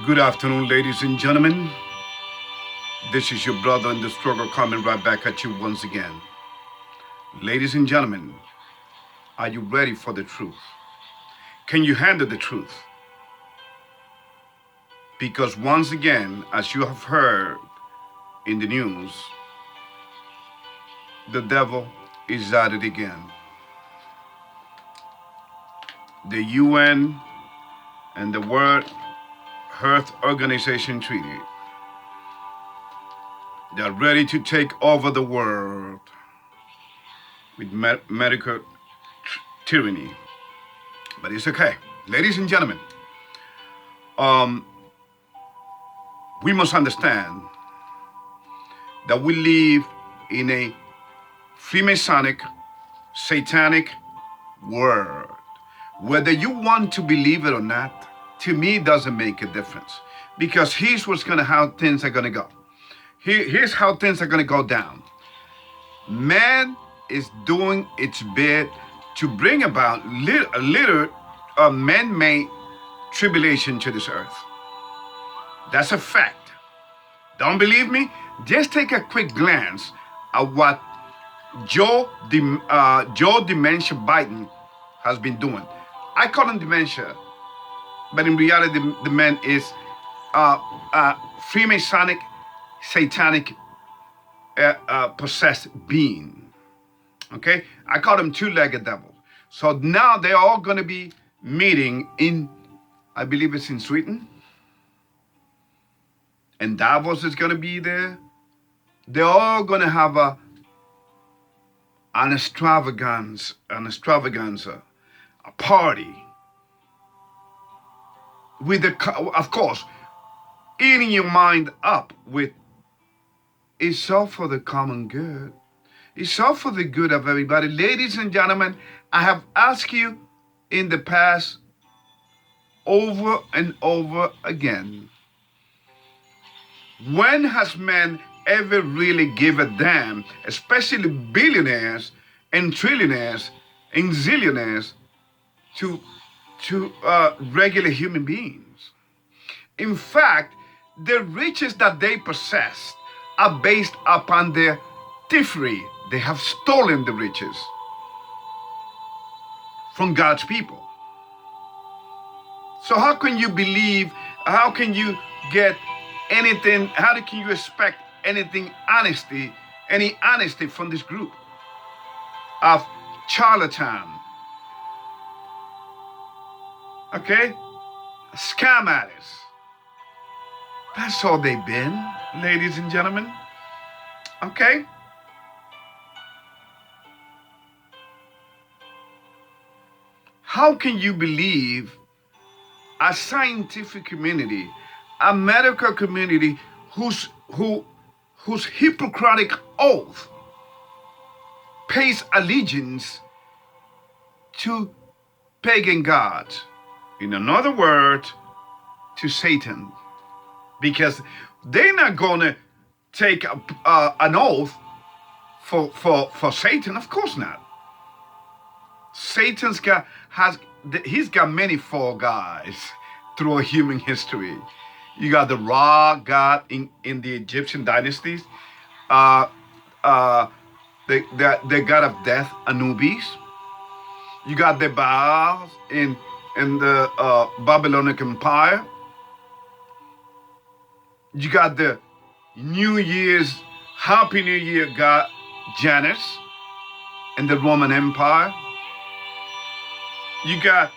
Good afternoon, ladies and gentlemen. This is your brother in the struggle coming right back at you once again. Ladies and gentlemen, are you ready for the truth? Can you handle the truth? Because once again, as you have heard in the news, the devil is at it again. The UN and the World Health Organization Treaty, they're ready to take over the world with medical tyranny. But it's okay. Ladies and gentlemen, we must understand that we live in a Freemasonic, Satanic world. Whether you want to believe it or not, to me, it doesn't make a difference. Because here's how things are going to go. Here's how things are going to go down. Man is doing its bit to bring about a little man-made tribulation to this earth. That's a fact. Don't believe me? Just take a quick glance at what Joe Dementia Biden has been doing. I call him dementia, but in reality, the man is Freemasonic, Satanic, possessed being. Okay? I call them two-legged devils. So now they're all going to be meeting in, I believe it's in Sweden. And Davos is going to be there. They're all going to have an extravaganza, a party. With of course, eating your mind up with, it's all for the common good. It's all for the good of everybody. Ladies and gentlemen, I have asked you in the past over and over again, when has man ever really give a damn, especially billionaires and trillionaires and zillionaires, to regular human beings? In fact, the riches that they possess are based upon their thievery. They have stolen the riches from God's people. So how can you believe, how can you get anything, how can you expect any honesty from this group of charlatan? Okay? Scam artists. That's all they've been, ladies and gentlemen. Okay? How can you believe a scientific community, a medical community whose Hippocratic oath pays allegiance to pagan gods? In another word, to Satan. Because they're not going to take an oath for Satan. Of course not. Satan's he's got many fall guys through human history. You got the Ra god in the Egyptian dynasties. The god of death, Anubis. You got the Baals in the Babylonian Empire. You got the Happy New Year god Janus in the Roman Empire. You got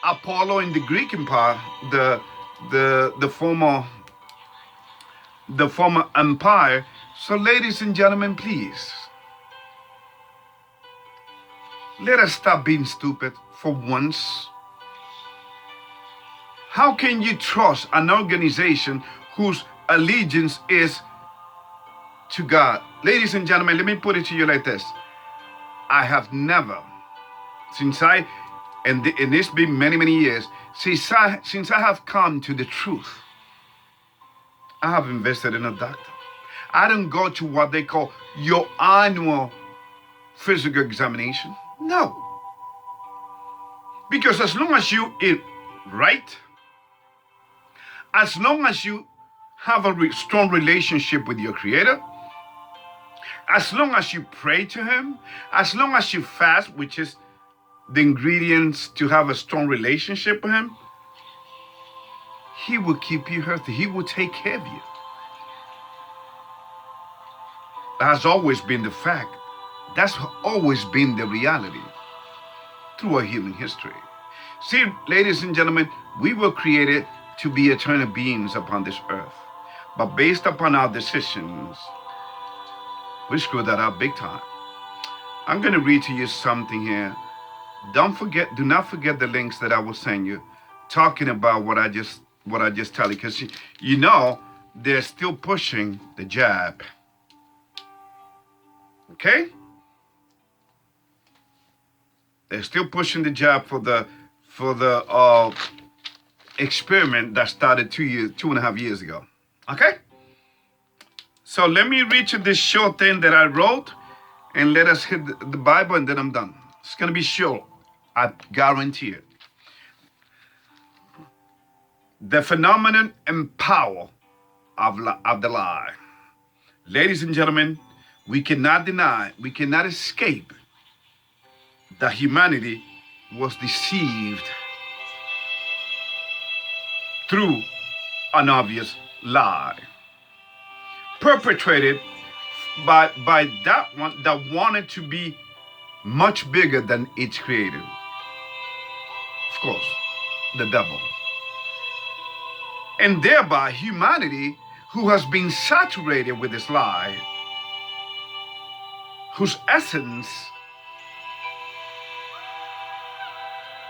Apollo in the Greek Empire, the former empire. So, ladies and gentlemen, please, let us stop being stupid for once. How can you trust an organization whose allegiance is to God? Ladies and gentlemen, let me put it to you like this. I have never, and it's been many, many years, since I have come to the truth, I have invested in a doctor. I don't go to what they call your annual physical examination. No. Because as long as you eat right, As long as you have a strong relationship with your Creator, as long as you pray to Him, as long as you fast, which is the ingredients to have a strong relationship with Him, He will keep you healthy. He will take care of you. That has always been the fact. That's always been the reality through our human history. See, ladies and gentlemen, we were created to be eternal beings upon this earth. But based upon our decisions, we screwed that up big time. I'm going to read to you something here. Do not forget the links that I will send you, talking about what I just tell you, because you know they're still pushing the jab. Okay? They're still pushing the jab for the experiment that started 2.5 years ago. Okay? So let me read you this short thing that I wrote, and let us hit the Bible, and then I'm done. It's going to be short. I guarantee it. The phenomenon and power of the lie. Ladies and gentlemen, we cannot deny, we cannot escape that humanity was deceived through an obvious lie, perpetrated by that one that wanted to be much bigger than its creator. Of course, the devil. And thereby humanity, who has been saturated with this lie, whose essence,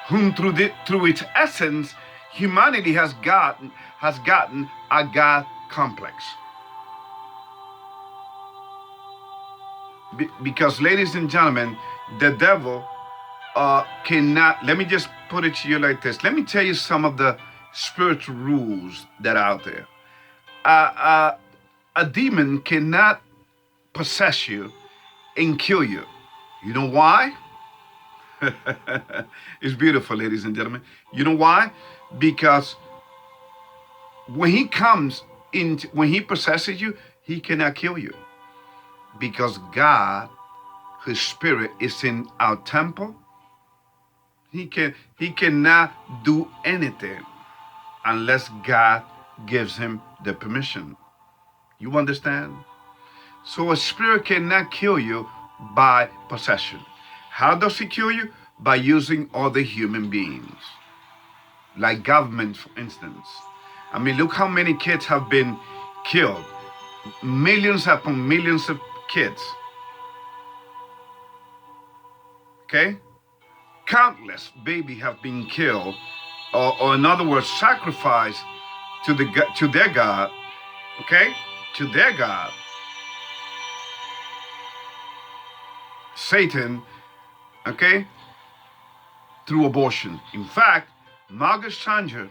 through its essence, humanity has gotten a God complex. Because, ladies and gentlemen, the devil cannot, let me just put it to you like this. Let me tell you some of the spiritual rules that are out there. A demon cannot possess you and kill you. You know why? It's beautiful, ladies and gentlemen. You know why? Because when he comes in, when he possesses you, he cannot kill you. Because God, His Spirit, is in our temple. He cannot do anything unless God gives him the permission. You understand? So a spirit cannot kill you by possession. How does he kill you? By using other human beings. Like government, for instance. I mean, look how many kids have been killed. Millions upon millions of kids. Okay? Countless babies have been killed, or in other words, sacrificed to their God. Okay? To their God. Satan, okay? Through abortion. In fact, Margaret Sanger,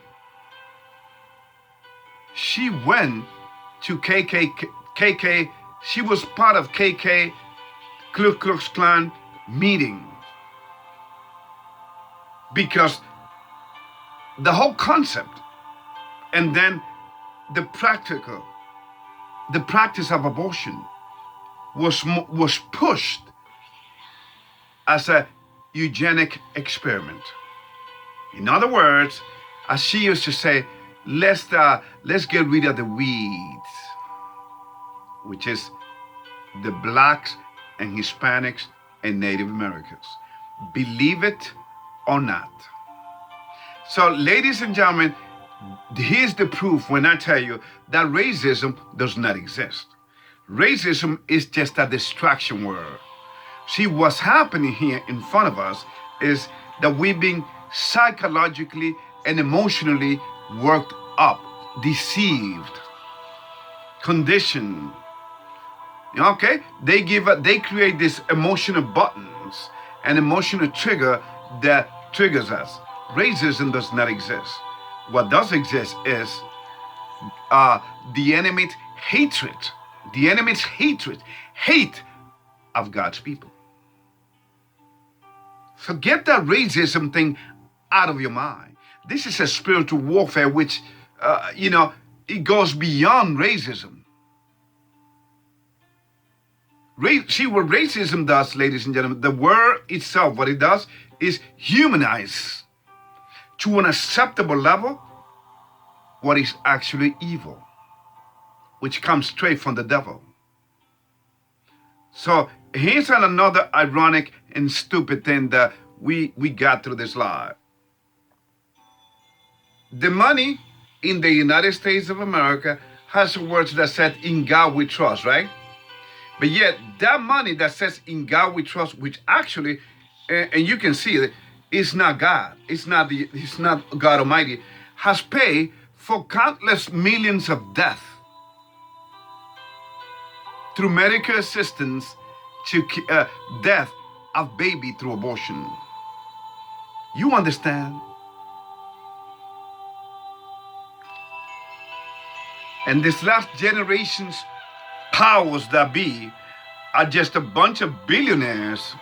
she went to KK, she was part of KK, Ku Klux Klan meeting. Because the whole concept and then the practice of abortion was pushed as a eugenic experiment. In other words, as she used to say, let's get rid of the weeds, which is the blacks and Hispanics and Native Americans. Believe it or not. So, ladies and gentlemen, here's the proof when I tell you that racism does not exist. Racism is just a distraction word. See, what's happening here in front of us is that we've been psychologically and emotionally worked up, deceived, conditioned. Okay? They create these emotional buttons, an emotional trigger that triggers us. Racism does not exist. What does exist is the enemy's hatred. The enemy's hate of God's people. So get that racism thing out of your mind. This is a spiritual warfare which it goes beyond racism. See what racism does, ladies and gentlemen. The word itself, what it does is humanize to an acceptable level what is actually evil, which comes straight from the devil. So here's another ironic and stupid thing that we got through this live. The money in the United States of America has words that said, "In God we trust," right? But yet that money that says, "In God we trust," which actually, and you can see it, is not God. It's not God Almighty, has paid for countless millions of deaths through medical assistance to death of baby through abortion. You understand? And this last generation's powers that be are just a bunch of billionaires,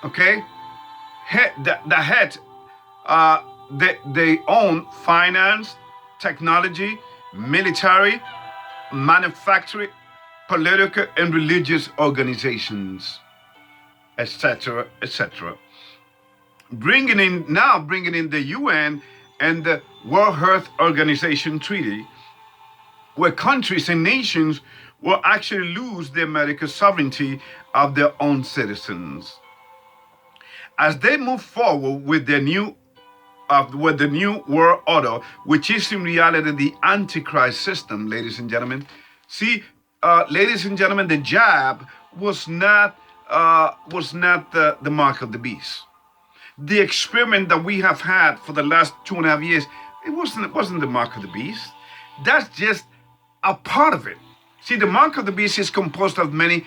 okay? They own finance, technology, military, manufacturing, political and religious organizations, etc., etc. Bringing in the UN and the World Health Organization Treaty, where countries and nations will actually lose their medical sovereignty of their own citizens. As they move forward with the new world order, which is in reality the Antichrist system, ladies and gentlemen. See, ladies and gentlemen, the jab was not the mark of the beast. The experiment that we have had for the last 2.5 years, it wasn't the mark of the beast. That's just a part of it. See, the mark of the beast is composed of many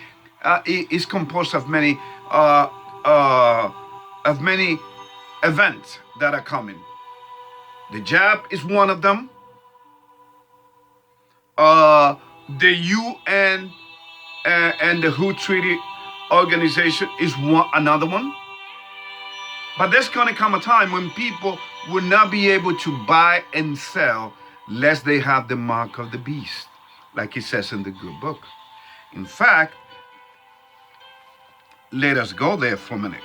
events that are coming. The jab is one of them. The UN and the WHO Treaty Organization is another one. But there's going to come a time when people will not be able to buy and sell lest they have the mark of the beast, like it says in the good book. In fact, let us go there for a minute.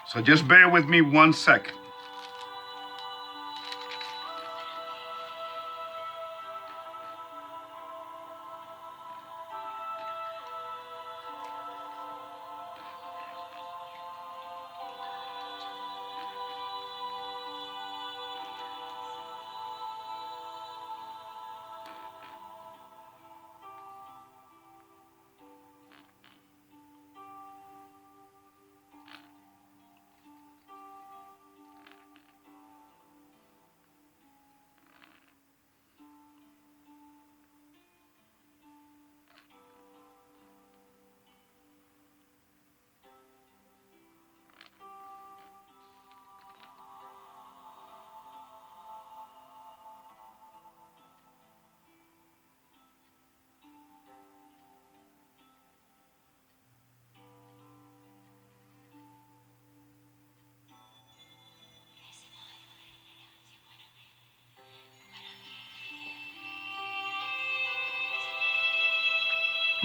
So just bear with me 1 sec.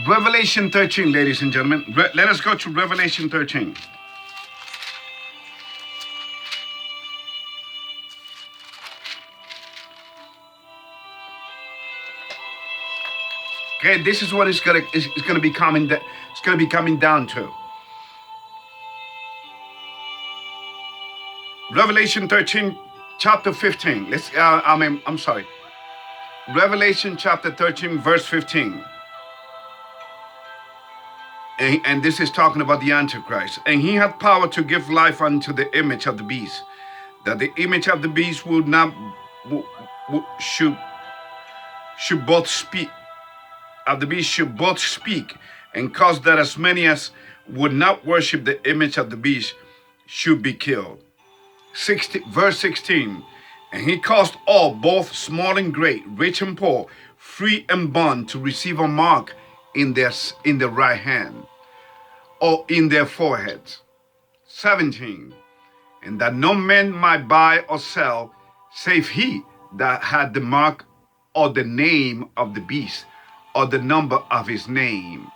Revelation 13, ladies and gentlemen. Let us go to Revelation 13. Okay, this is what it's gonna be coming. It's gonna be coming down to. Revelation 13, chapter 15. I'm sorry. Revelation chapter 13, verse 15. And this is talking about the Antichrist. And he had power to give life unto the image of the beast, that the image of the beast would not should both speak. Of the beast should both speak, and cause that as many as would not worship the image of the beast should be killed. Verse 16. And he caused all, both small and great, rich and poor, free and bond, to receive a mark in their right hand or in their foreheads. 17. And that no man might buy or sell, save he that had the mark or the name of the beast or the number of his name.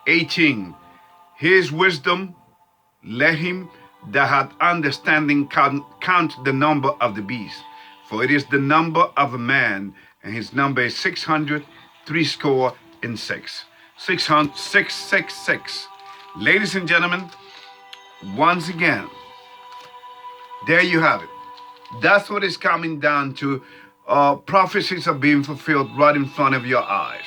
18. His wisdom, let him that hath understanding count the number of the beast, for it is the number of a man, and his number is 600, 666. 666. Ladies and gentlemen, once again, there you have it. That's what is coming down to. Prophecies are being fulfilled right in front of your eyes.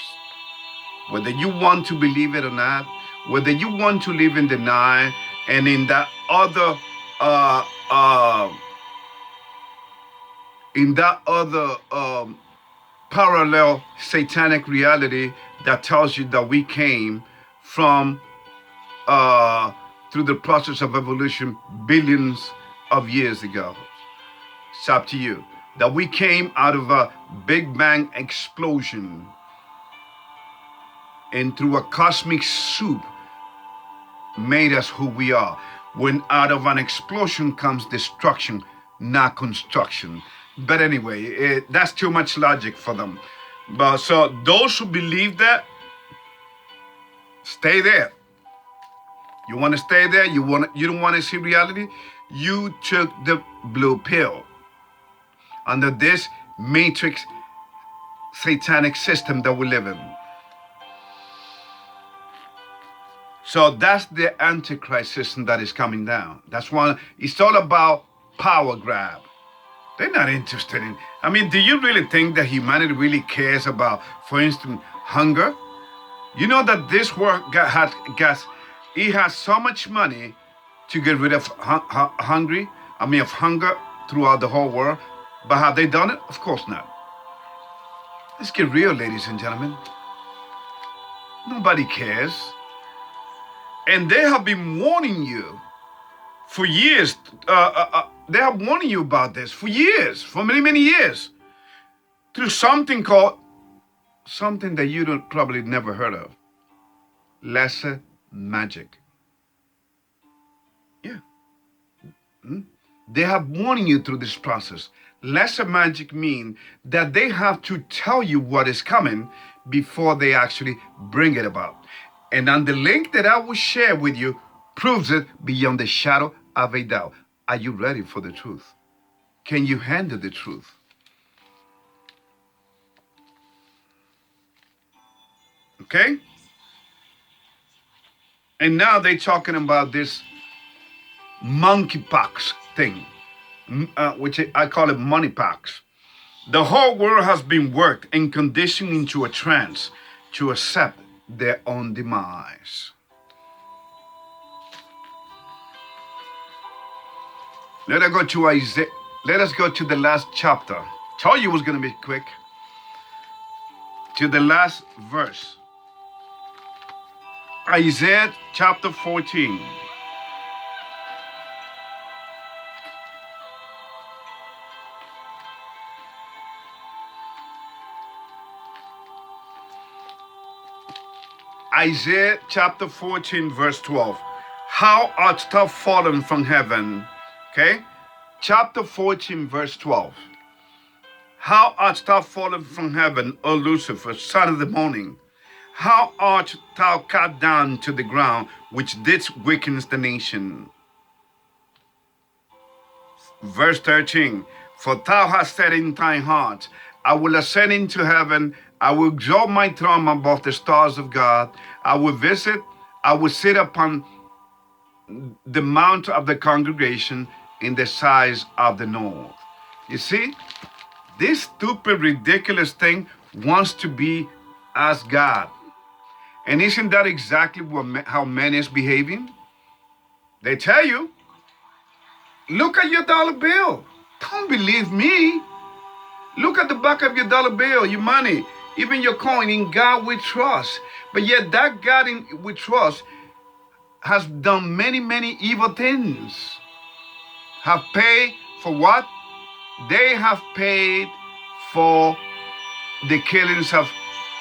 Whether you want to believe it or not, whether you want to live in denial, and in that other parallel satanic reality that tells you that we came from through the process of evolution billions of years ago. It's up to you. That we came out of a Big Bang explosion and through a cosmic soup made us who we are. When out of an explosion comes destruction, not construction. But anyway, that's too much logic for them. But so those who believe that, stay there. You want to stay there? You don't want to see reality? You took the blue pill under this matrix satanic system that we live in. So that's the Antichrist system that is coming down. That's one. It's all about power grab. They're not interested in. I mean, do you really think that humanity really cares about, for instance, hunger? You know that this world it has so much money to get rid of hunger throughout the whole world. But have they done it? Of course not. Let's get real, ladies and gentlemen. Nobody cares. And they have been warning you for years. They have warning you about this for years, for many, many years, through something that you don't probably never heard of. Lesser magic. Yeah. They have warning you through this process. Lesser magic means that they have to tell you what is coming before they actually bring it about. And on the link that I will share with you proves it beyond the shadow of a doubt. Are you ready for the truth? Can you handle the truth? Okay? And now they're talking about this monkeypox thing, which I call it moneypox. The whole world has been worked and conditioned into a trance to accept their own demise. Let us go to Isaiah. Let us go to the last chapter. Told you it was going to be quick. To the last verse. Isaiah chapter 14. Isaiah chapter 14, verse 12. How art thou fallen from heaven? Okay? Chapter 14, verse 12. How art thou fallen from heaven, O Lucifer, son of the morning? How art thou cut down to the ground, which didst weaken the nation? Verse 13. For thou hast said in thine heart, I will ascend into heaven, I will exalt my throne above the stars of God. I will sit upon the mount of the congregation in the sides of the north. You see, this stupid, ridiculous thing wants to be as God. And isn't that exactly how man is behaving? They tell you, look at your dollar bill. Don't believe me. Look at the back of your dollar bill, your money, even your coin. In God we trust. But yet that God we trust has done many, many evil things. Have paid for what? They have paid for the killings of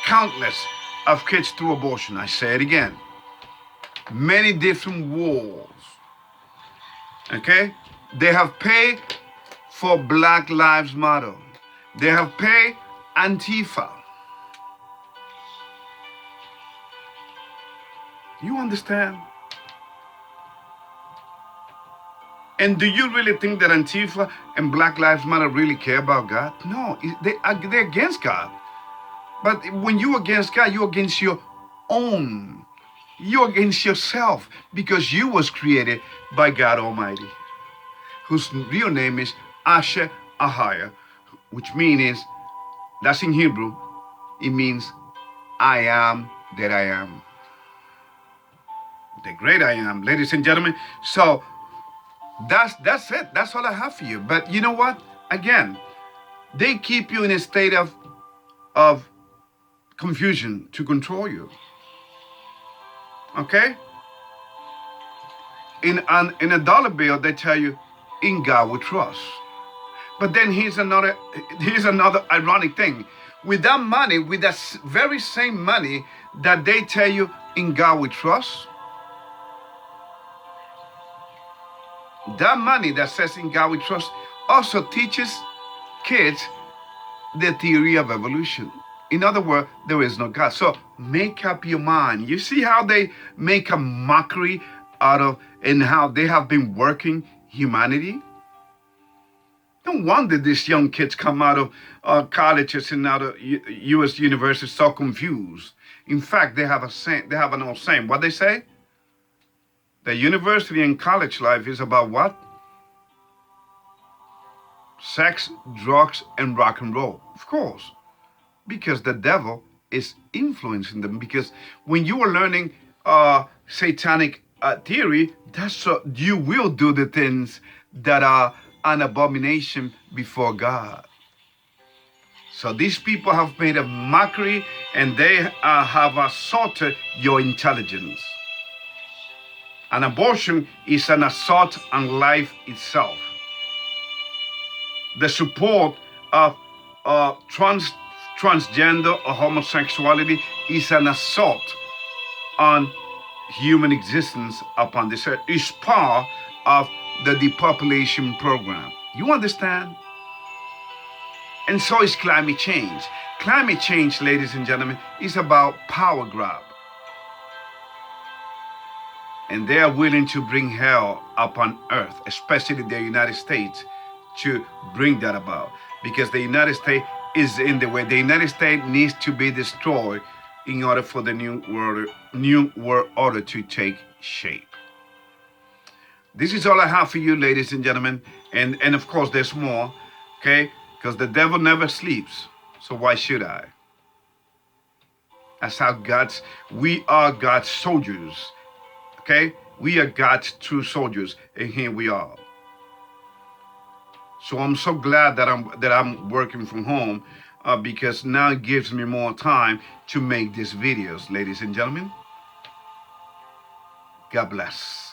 countless of kids through abortion. I say it again. Many different wars. Okay? They have paid for Black Lives Matter. They have paid Antifa. You understand? And do you really think that Antifa and Black Lives Matter really care about God? No, they're against God. But when you're against God, you're against your own. You're against yourself, because you was created by God Almighty, whose real name is Asher Ahaya, which means, that's in Hebrew, it means I am that I am. The great I am, ladies and gentlemen. So that's it. That's all I have for you. But you know what? Again, they keep you in a state of confusion to control you. Okay? In a dollar bill, they tell you, in God we trust. But then here's another ironic thing. With that money, with that very same money that they tell you, in God we trust, that money that says in God we trust also teaches kids the theory of evolution. In other words, there is no God. So make up your mind. You see how they make a mockery out of, and how they have been working humanity? No wonder these young kids come out of colleges and out of U.S. universities so confused. In fact, they have an old saying. What they say? The university and college life is about what? Sex, drugs, and rock and roll. Of course. Because the devil is influencing them. Because when you are learning satanic theory, you will do the things that are an abomination before God. So these people have made a mockery, and they have assaulted your intelligence. An abortion is an assault on life itself. The support of transgender or homosexuality is an assault on human existence upon this earth. It's part of the depopulation program. You understand? And so is climate change. Climate change, ladies and gentlemen, is about power grab. And they are willing to bring hell upon earth, especially the United States, to bring that about. Because the United States is in the way. The United States needs to be destroyed in order for the new world order to take shape. This is all I have for you, ladies and gentlemen. And of course, there's more, okay? Because the devil never sleeps. So why should I? That's how we are God's soldiers. Okay? We are God's true soldiers, and here we are. So I'm so glad that I'm working from home, because now it gives me more time to make these videos, ladies and gentlemen. God bless.